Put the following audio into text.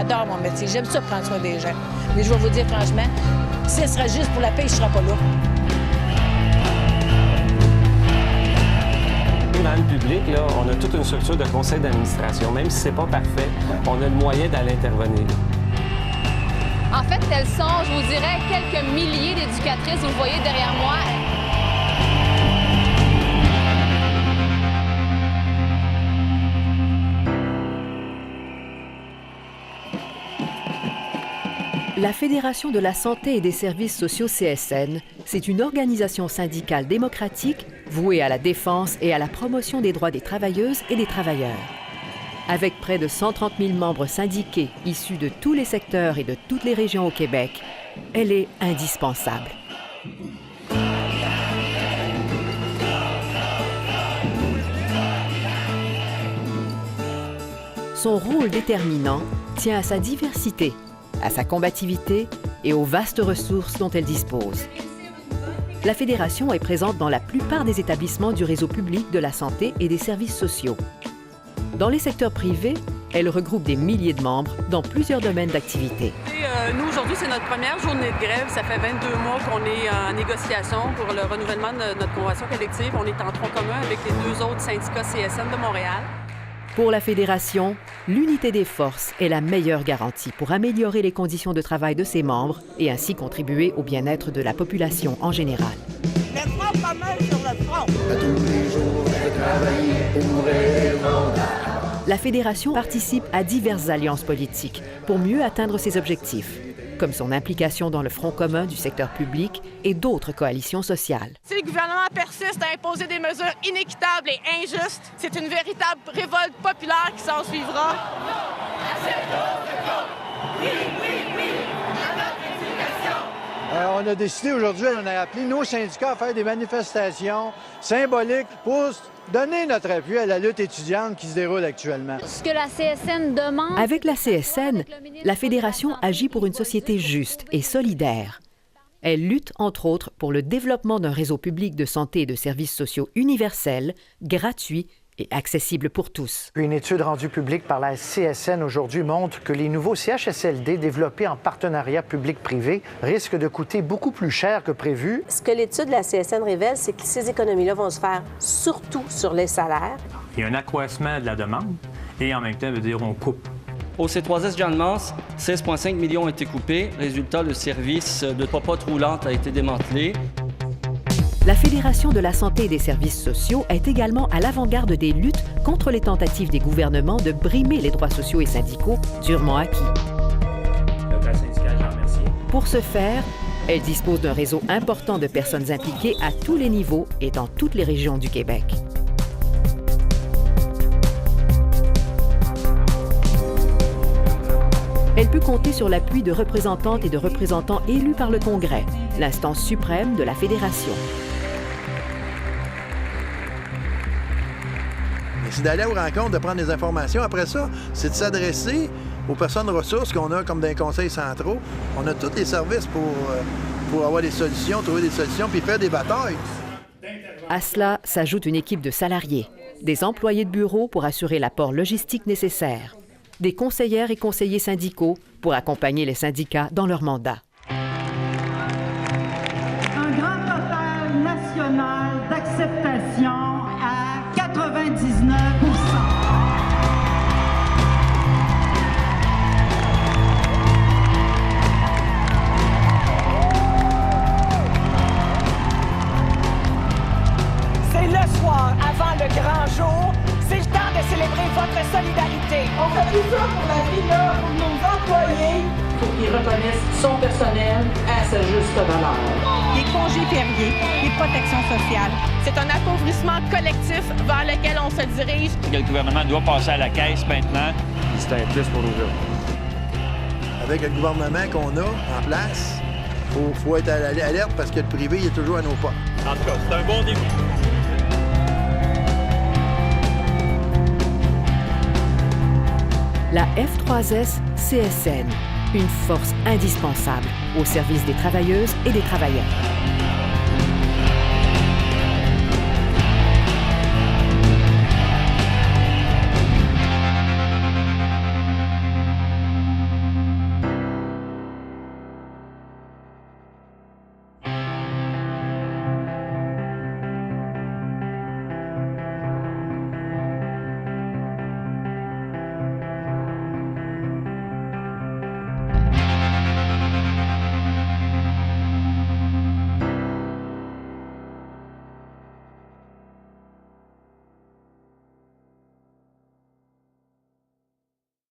j'adore mon métier. J'aime ça prendre soin des gens. Mais je vais vous dire franchement, si ce serait juste pour la paix, je ne serais pas là. Dans le public, là, on a toute une structure de conseil d'administration. Même si c'est pas parfait, on a le moyen d'aller intervenir. En fait, elles sont, je vous dirais, quelques milliers d'éducatrices. Vous le voyez derrière moi. La Fédération de la santé et des services sociaux CSN, c'est une organisation syndicale démocratique vouée à la défense et à la promotion des droits des travailleuses et des travailleurs. Avec près de 130 000 membres syndiqués issus de tous les secteurs et de toutes les régions au Québec, elle est indispensable. Son rôle déterminant tient à sa diversité, à sa combativité et aux vastes ressources dont elle dispose. La Fédération est présente dans la plupart des établissements du réseau public de la santé et des services sociaux. Dans les secteurs privés, elle regroupe des milliers de membres dans plusieurs domaines d'activité. Nous, aujourd'hui, c'est notre première journée de grève. Ça fait 22 mois qu'on est en négociation pour le renouvellement de notre convention collective. On est en tronc commun avec les 2 autres syndicats CSN de Montréal. Pour la Fédération, l'unité des forces est la meilleure garantie pour améliorer les conditions de travail de ses membres et ainsi contribuer au bien-être de la population en général. Laisse-moi pas mal sur le front. À tous les jours, je travaille pour répondre. La Fédération participe à diverses alliances politiques pour mieux atteindre ses objectifs, comme son implication dans le Front commun du secteur public et d'autres coalitions sociales. Si le gouvernement persiste à imposer des mesures inéquitables et injustes, c'est une véritable révolte populaire qui s'en suivra. On a décidé aujourd'hui, on a appelé nos syndicats à faire des manifestations symboliques pour donner notre appui à la lutte étudiante qui se déroule actuellement. Ce que la CSN demande... Avec la CSN, la Fédération agit pour une société juste et solidaire. Elle lutte, entre autres, pour le développement d'un réseau public de santé et de services sociaux universels, gratuit et accessible pour tous. Une étude rendue publique par la CSN aujourd'hui montre que les nouveaux CHSLD développés en partenariat public-privé risquent de coûter beaucoup plus cher que prévu. Ce que l'étude de la CSN révèle, c'est que ces économies-là vont se faire surtout sur les salaires. Il y a un accroissement de la demande et en même temps, veut dire on coupe. Au C3S Jeanne-Mance, 16,5 millions ont été coupés. Résultat, le service de popote roulante a été démantelé. La Fédération de la santé et des services sociaux est également à l'avant-garde des luttes contre les tentatives des gouvernements de brimer les droits sociaux et syndicaux durement acquis. Pour ce faire, elle dispose d'un réseau important de personnes impliquées à tous les niveaux et dans toutes les régions du Québec. Elle peut compter sur l'appui de représentantes et de représentants élus par le Congrès, l'instance suprême de la Fédération. C'est d'aller aux rencontres, de prendre des informations. Après ça, c'est de s'adresser aux personnes ressources qu'on a comme dans les conseils centraux. On a tous les services pour avoir des solutions, trouver des solutions, puis faire des batailles. À cela s'ajoute une équipe de salariés, des employés de bureau pour assurer l'apport logistique nécessaire, des conseillères et conseillers syndicaux pour accompagner les syndicats dans leur mandat. Un grand total national d'acceptation à 99 %. C'est le soir, avant le grand jour. C'est le temps de célébrer votre solidarité. On fait tout ça pour la vie là, pour nos employés. Pour qu'ils reconnaissent son personnel à sa juste valeur. Les congés fériés, les protections sociales. C'est un appauvrissement collectif vers lequel on se dirige. Le gouvernement doit passer à la caisse maintenant. C'est un plus pour nous. Avec le gouvernement qu'on a en place, faut être à l'alerte parce que le privé il est toujours à nos pas. En tout cas, c'est un bon début. La F3S CSN, une force indispensable au service des travailleuses et des travailleurs.